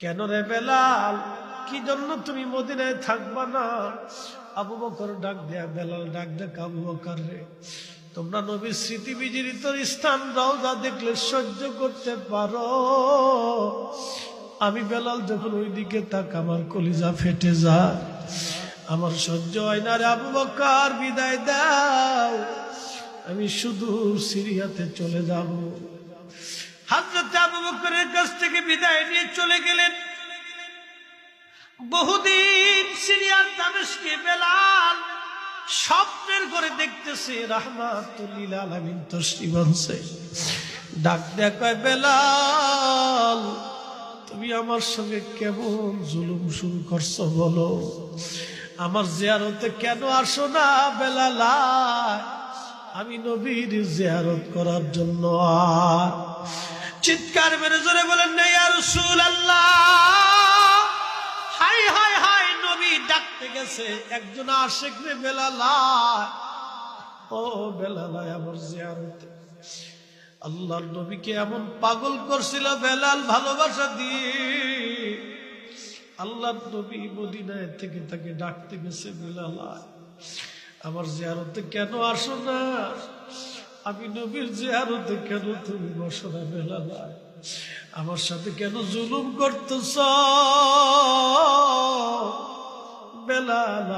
কেন রে বেলাল, কি জন্য তুমি মদিনায় থাকবা না? আবু বকর ডাক দেয়া, বেলাল ডাক দেখ, আবু বকর রে, তোমরা নবীর স্মৃতি বিজড়িত স্থান রওজা দেখলে সহ্য করতে পারো, আমি বেলাল যখন ওই দিকে তাক আমার কলিজা ফেটে যায়, আমার সহ্য হয় না রে আবু বকর, বিদায় দাও, আমি শুধু সিরিয়াতে চলে যাব। হযরত আবু বকরের কাছ থেকে বিদায় নিয়ে চলে গেলেন। বহুদিন সিরিয়ার দামেস্কে বেলাল স্বপ্নের করে দেখতেছে রাহমাতুল লিল আলামিন তশরিফ আনছে। ডাক দেয়া কয়, বেলাল তুমি আমার সঙ্গে কেমন জুলুম শুরু করছো বলো, আমার জিয়ারতে কেন আসো না? বেলাল আমি নবীর জিয়ারত করার জন্য। আর চিৎকার মেরে জোরে বলেন না, ইয়া রাসূলুল্লাহ, হাই হাই হাই, নবী ডাকতে গেছে একজন আশিক রে বেলাল, ও বেলাল আমার জিয়ারতে। আল্লাহর নবীকে এমন পাগল করছিল বেলাল ভালোবাসা দিয়ে, আল্লাহর নবী মদিনায় থেকে তাকে ডাকতে গেছে, বেলাল আমার জিয়ারতে কেন আসো না? আমি নবীর জিয়ারতে কেন তুমি বসো না? বেলাল আমার সাথে কেন জুলুম করতেছ? বেলাল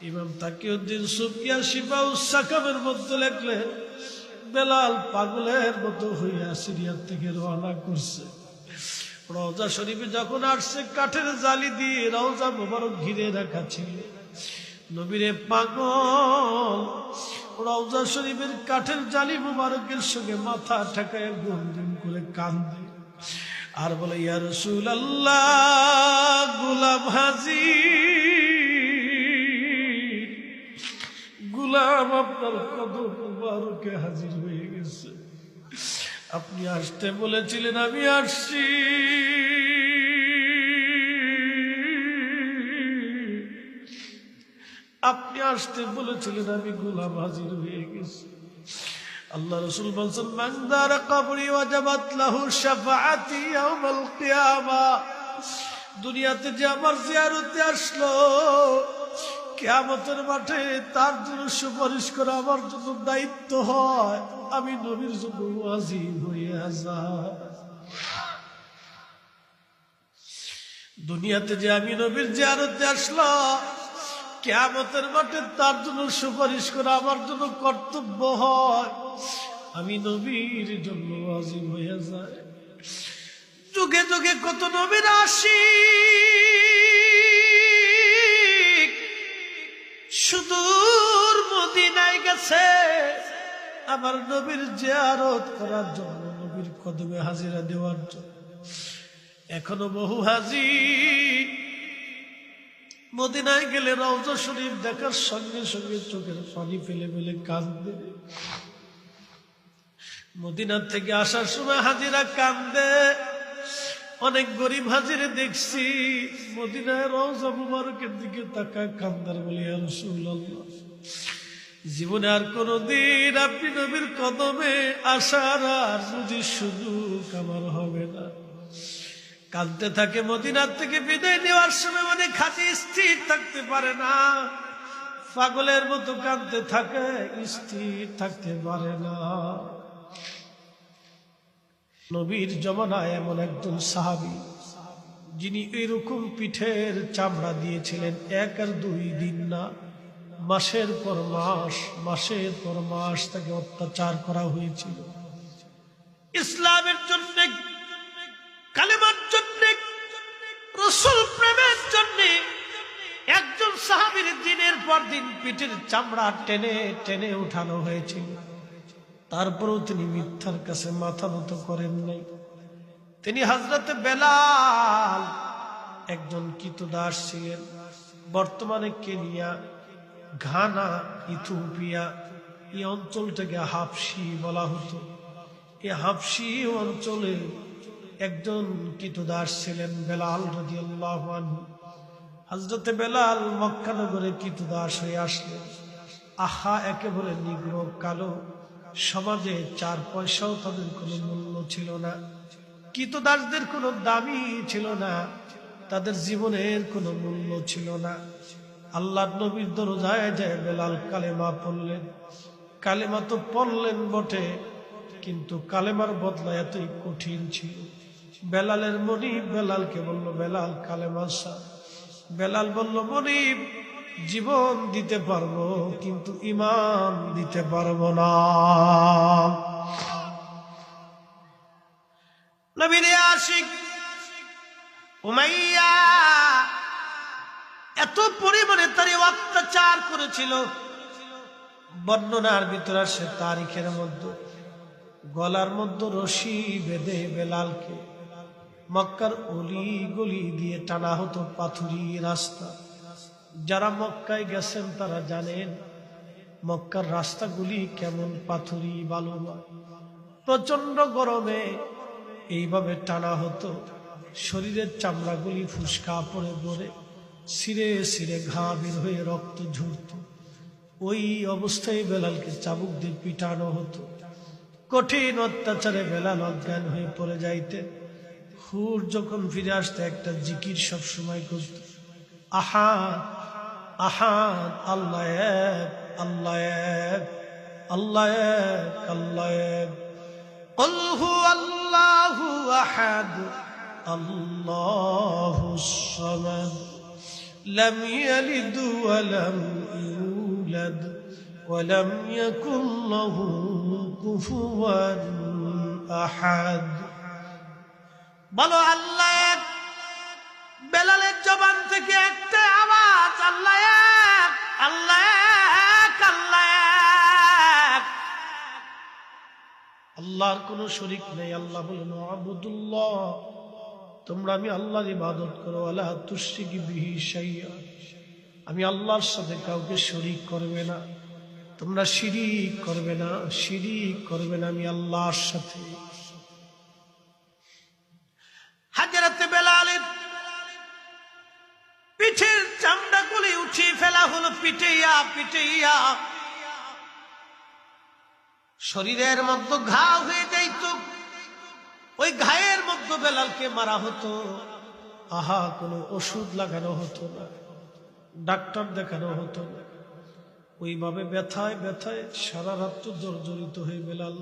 ইমাম তাকিউদ্দিন সুফিয়া শিফাউস সাকামের মধ্যে লেখলেন, বেলাল পাগলের মতো হইয়া সিরিয়া থেকে রওনা করছে। রওজা শরীফে যখন আসছে, কাঠের জালি দিয়ে রওজা মোবারক ঘিরে রাখা ছিল। নবীরে পাগল রওজা শরীফের কাঠের জালি মোবারকের সঙ্গে মাথা ঠেকায় গুনগুন করে কান্দে আর বলে, ইয়া রাসূলুল্লাহ, গোলাম হাজির, গোলাম আপনার কদম মোবারকে হাজির হয়ে গেছে। আপনি আসতে বলেছিলেন, আমি আসছি। আপনি আসতে বলেছিলেন, আমি গোলাম হাজির হয়ে গেছি। আল্লাহ রাসূল বলেছেন, মান যারা কবরি ওয়াজাবাত লাহু শাফাআতি ইয়াউমাল কিয়ামা, দুনিয়াতে যে আমার জিয়ারতে আসলো, কিয়ামতের মাঠে তার জন্য সুপারিশ করা আমার জন্য দায়িত্ব হয়। আমি নবীর জন্য ওয়াজিব হয়ে যাই। দুনিয়াতে যে আমি নবীর জিয়ারতে আসলো, কিয়ামতের মাঠে তার জন্য সুপারিশ করা আমার জন্য কর্তব্য হয়। আমি নবীর জন্য ওয়াজিব হয়ে যায়। যুগে যুগে কত নবীর আশিক সুদূর মদিনায় গেছে আমার নবীর জিয়ারত করার জন্য, নবীর কদমে হাজিরা দেওয়ার জন্য। এখনো বহু হাজি মদিনায় গেলে রওজা শরীফ দেখার সঙ্গে সঙ্গে চোখের পানি ফেলে ফেলে কাঁদে। মদিনার থেকে আসার সময় হাজিরা কান্দে। অনেক গরিব হাজিরে দেখছি মদিনায় রওজা মুবারকের দিকে তাকায় কান্দার, বলি, ইয়া রাসূলুল্লাহ, জীবনে আর কোনদিন আপনি নবীর কদমে আসার আর বুঝি সুযোগ আমার হবে না। কাঁদতে থাকে। মদিনার থেকে বিদায় নেওয়ার সময় অনেক হাজি স্থির থাকতে পারে না, পাগলের মতো কাঁদতে থাকে, স্থির থাকতে পারে না। নবীর জমানায় এমন একজন সাহাবী, যিনি এরকম পিঠের চামড়া দিয়েছিলেন, এক আর দুই দিন না, মাসের পর মাস, মাসের পর মাস তাকে অত্যাচার করা হয়েছিল। ইসলামের জন্য, কালেমার জন্য, রাসূল প্রেমের জন্য একজন সাহাবীর দিনের পর দিন পিঠের চামড়া টেনে টেনে উঠানো হয়েছিল। তারপরেও তিনি মিথ্যার কাছে মাথা নত করেন নাই। তিনি হযরতে বেলাল, একজন কৃতদাস ছিলেন। বর্তমানে কেনিয়া, ঘানা, ইথিওপিয়া এই অঞ্চলটাকে হাবশি বলা হতো। এই হাবশি অঞ্চলে একজন কৃতদাস ছিলেন বেলাল রাদিয়াল্লাহু আনহু। হযরতে বেলাল মক্কা নগরে কৃতদাস হয়ে আসলেন। আহা, একেবারে নিগ্রো কালো, সমাজে 4 পয়সাও তাদের কোনো মূল্য ছিল না। কৃতদাসদের কোনো দামই ছিল না, তাদের জীবনের কোনো মূল্য ছিল না। আল্লাহর নবীর দরজায় যায় বেলাল কালেমা পড়লেন। কালেমা তো পড়লেন বটে, কিন্তু কালেমার বদলা এতই কঠিন ছিল। বেলালের মনিব বেলালকে বলল, বেলাল কালেমা সা। বেলাল বলল, মনিব জীবন দিতে পারবো, কিন্তু ঈমান দিতে পারবো না। নবীর আশিক উমাইয়া এত পরিমাণে তার অত্যাচার করেছিল, বর্ণনার ভিতরে আসে তারিখের মধ্যে গলার মধ্যে রশি বেঁধে বেলালকে মক্কার অলি গলি দিয়ে টানা হতো, পাথুরি রাস্তা। যারা মক্কায় গেছেন তারা জানেন মক্কার রাস্তাগুলি কেমন পাথুরি বালুময়। প্রচন্ড গরমে এইভাবে টানা হতো, শরীরের চামড়াগুলি ফুসকা পড়ে পড়ে ছিঁড়ে ছিঁড়ে ঘা বের হয়ে রক্ত ঝরত। ওই অবস্থায় বেলালকে চাবুক দিয়ে পিটানো হতো। কঠিন অত্যাচারে বেলাল অজ্ঞান হয়ে পড়ে যাইতেন। হুর যখন ফিরে আসতে একটা জিকির সব সময় করত, আহাদ আহাদ, আল্লাহ এক, আল্লাহ এক, আল্লাহ এক, আল্লাহ এক। কুল হুয়াল্লাহু আহাদ, আল্লাহুস সামাদ, লাম ইয়ালিদ ওয়া লাম ইউলাদ ওয়া লাম ইয়াকুল লাহু কুফুয়ান আহাদ। বলো আল্লাহ এক। বেলালের জবান থেকে একটা আওয়াজ, আল্লাহ এক, আল্লাহ এক, আল্লাহ এক। আল্লাহর কোনো শরীক নেই। আল্লাহ বলেন, আবুদুল্লাহ, তোমরা আমি আল্লাহর ইবাদত করো, আলা তুশরিকু বিহি শাইআ, আমি আল্লাহর সাথে কাউকে শরীক করবে না। তোমরা শিরিক করবে না, শিরিক করবে না আমি আল্লাহর সাথে। হযরত বেলালের পিঠের চামড়াগুলি উঠিয়ে ফেলা হলো, পিটাইয়া পিটাইয়া শরীরের মধ্যে ঘা হয়ে যাইত। ওই ঘায়ের মধ্যে বেলালকে মারা হতো। আহা, কোনো ওষুধ লাগানো হতো না, ডাক্তার দেখানো হতো না। ওইভাবে ব্যথায় ব্যথায় সারা রাত্র জর্জরিত হয়ে বেলাল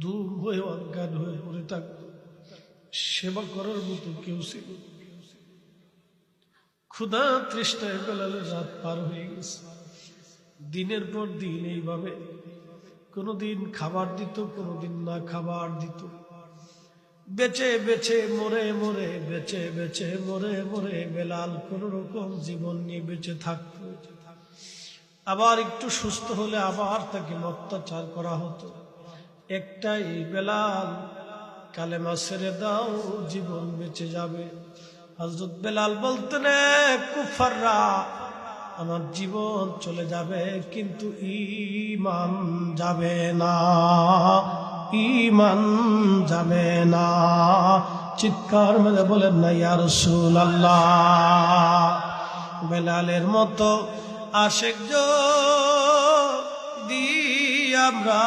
দুম হয়ে অজ্ঞান হয়ে পড়ে থাকত। সেবা করার মতো কেউ ছিল। ক্ষুধা তৃষ্ণায় বেলালের রাত পার হয়ে গেছে। দিনের পর দিন এইভাবে কোনোদিন খাবার দিত, কোনোদিন না খাবার দিত। বেঁচে বেঁচে মরে মরে, বেঁচে বেঁচে মরে মরে বেলাল কোন রকম জীবন নিয়ে বেঁচে থাকত। আবার একটু সুস্থ হলে আবার তাকে অত্যাচার করা হতো। একটাই, বেলাল কালেমা ছেড়ে দাও, জীবন বেঁচে যাবে। হযরত বেলাল বলতেন, কুফাররা, আমার জীবন চলে যাবে কিন্তু ঈমান যাবে না, ঈমান যাবে না। চিৎকার মেরে বলেন না ইয়া রাসূলুল্লাহ। বেলালের মতো আশিক যদি আমরা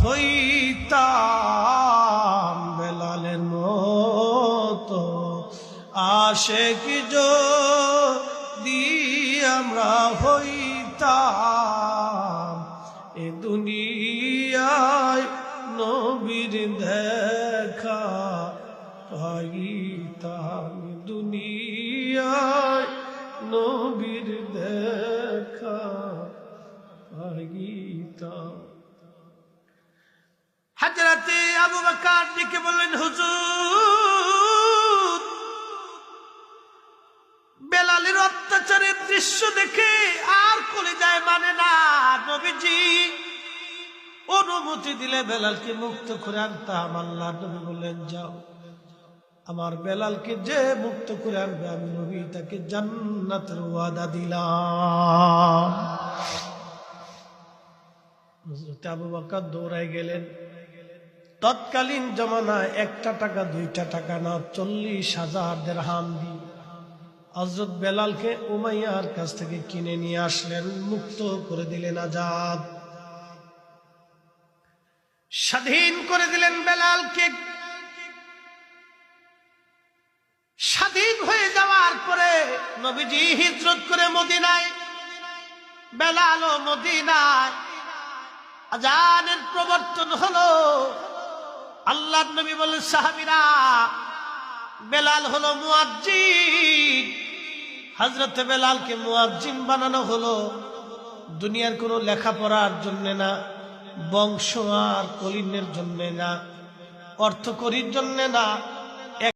হইতাম, বেলালের মতো আশিক যদি আমরা হইতাম, এ দুনিয়ায় নবীর দেখা পাইতাম, দুনিয়ায় নবীর দেখা পাইতাম। হযরতে আবু বকর ডেকে বললেন, হুজুর, বেলালের অত্যাচারের দৃশ্য দেখে আর কলিজায় মানে না। নবীজি অনুমতি দিলে বেলালকে মুক্ত করে আনতাম। আল্লাহর নবী বললেন, যাও, আমার বেলালকে যে মুক্ত করে আনবে আমি নবী তাকে জান্নাতের ওয়াদা দিলাম। হযরত আবু বকর দৌড়ায় গেলেন। তৎকালীন জমানায় 1টা টাকা 2টা টাকা না, 40,000 দিরহাম দিয়ে হযরত বেলালকে উমাইয়ার কাছ থেকে কিনে নিয়ে আসলেন, মুক্ত করে দিলেন, আজাদ স্বাধীন করে দিলেন বেলালকে। স্বাধীন হয়ে যাওয়ার পরে নবীজি হিজরত করে মদিনায়, বেলাল ও মদিনায় আজানের প্রবর্তন হলো। আল্লাহর নবী বলেন, সাহাবীরা, বেলাল হলো মুয়াজ্জিন। হযরতে বেলালকে মুয়াজ্জিন বানানো হলো দুনিয়ার কোনো লেখাপড়ার জন্য না, বংশ আর কলিনের জন্য না, অর্থকরীর জন্য না,